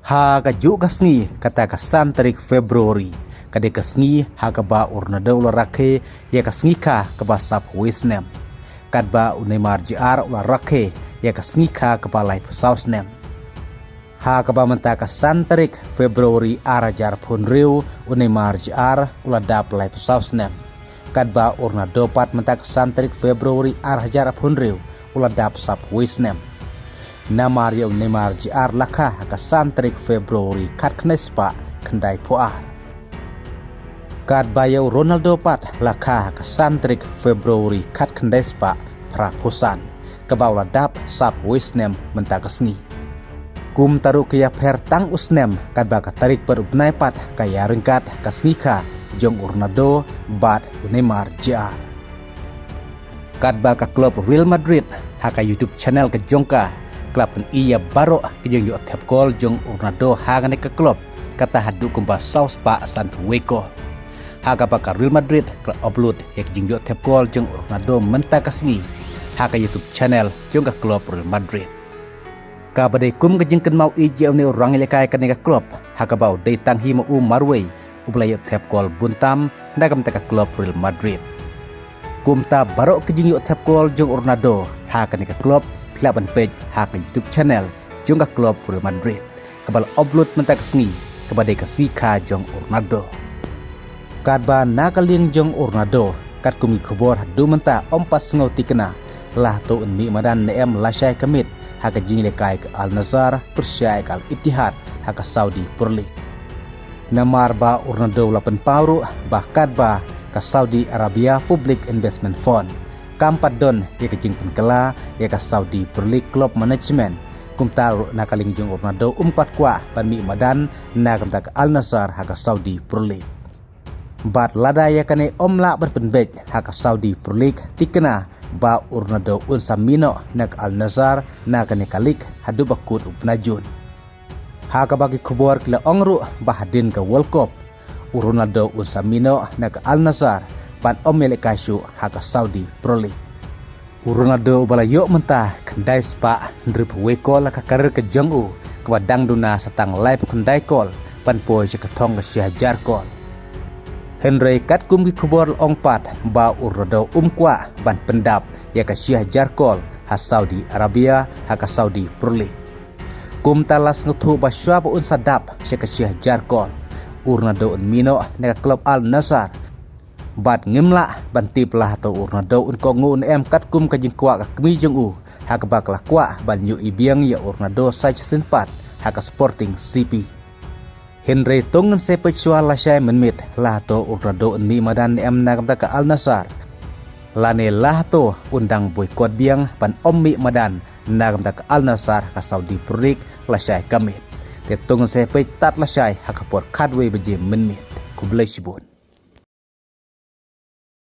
Ha ka juga sngi kata ka santarik Februari kade ka sngi ha ka ba urnado la rakhe ya ka sngi ka ba sap wisnem kad ba unemar JR la rakhe ya ka sngi ka ba life sausnem ha ka ba menta ka santarik Februari arajar punriu unemar JR la dap life sausnem kad ba urnado pat menta ka santarik Februari arajar punriu la dap sap wisnem namar ya unemar JR lakha ka santarik Februari kat knespa kendai puar kad bayau Ronaldo pat lakha ka santrik Februari kat kendespa prapusan kebaula dap sap wisnem mentakasngi kum taru kaya per tang usnem kad baka tarik berubnai pat kaya rengkat kasngika jong Ronaldo bat Neymar JR kad baka klub Real Madrid haka YouTube channel ke jongka klub iya baro kejong yo tap gol jong Ronaldo hagane ke klub kata hadu kumba saus pa san weko haka baka Real Madrid klub upload yak jing yo tap gol jong Ronaldo menta kasngi haka YouTube channel jong ka klub Real Madrid ka badai kum kejing ken mau ije ne orang lekai kan ka klub haka bau dei tanghi mau marway ublay yo tap gol buntam ndagam ta ka klub Real Madrid kum ta baro kejing yo tap gol jong Ronaldo haka ka klub Klaban page hak YouTube channel jongka klub Real Madrid kabal upload mentak sengi kepada kasih ka jong Ronaldo kadba nakaling jong Ronaldo kat kumi khobor hadu menta ompat sengau tikena lah to enmi madan neem lasai kamit hak jing lekai ke Al Nassr persyai ke Al Ittihad hak Saudi Pro League namar ba Ronaldo lapan pauru bahkan ba ke Saudi Arabia Public Investment Fund kampat don ya kejing penkela ya ka Saudi Pro League Club Management kumtar nakaling jong Ronaldo umpat kwa panmi madan na kamta ka Al Nassr haka Saudi Pro League bat lada ya kane omla berpenbej haka Saudi Pro League tikena ba Ronaldo unsamino nak Al Nassr na kane kalik hadu bakut upnajun haka bagi kubor kila ongru bahadin ka World Cup Ronaldo unsamino nak Al Nassr pan omele kasyu haka Saudi Pro League Ronaldo balayo mentah kendai spa drip wekol ka karir ke jongu kwadang duna satang live kendai kol pan po je ketong ke syajar kol Henry kat kum ki kubor ongpat ba Ronaldo kwa ban pendap ya ka syajar kol ha Saudi Arabia haka Saudi Pro League kum talas ngutu ba syab un sadap se ka syajar kol Ronaldo mino na klub Al Nassr bat ngimla bantip lah atau Ronaldo un kongun em kat kum kajing kwa ka kmi jong u hak baklah kwa ban yu ibiang ya Ronaldo saj senpat hak Sporting CP Henry tongen sepe chua la syai menmit lah to Ronaldo mi madan em na kamta ka Al Nassr lane lah to undang boykot biang ban ommi madan na kamta ka Al Nassr ka Saudi Pro League la syai kamit te tongen sepe tat la syai hak por kadwe beje menmit kublai sibun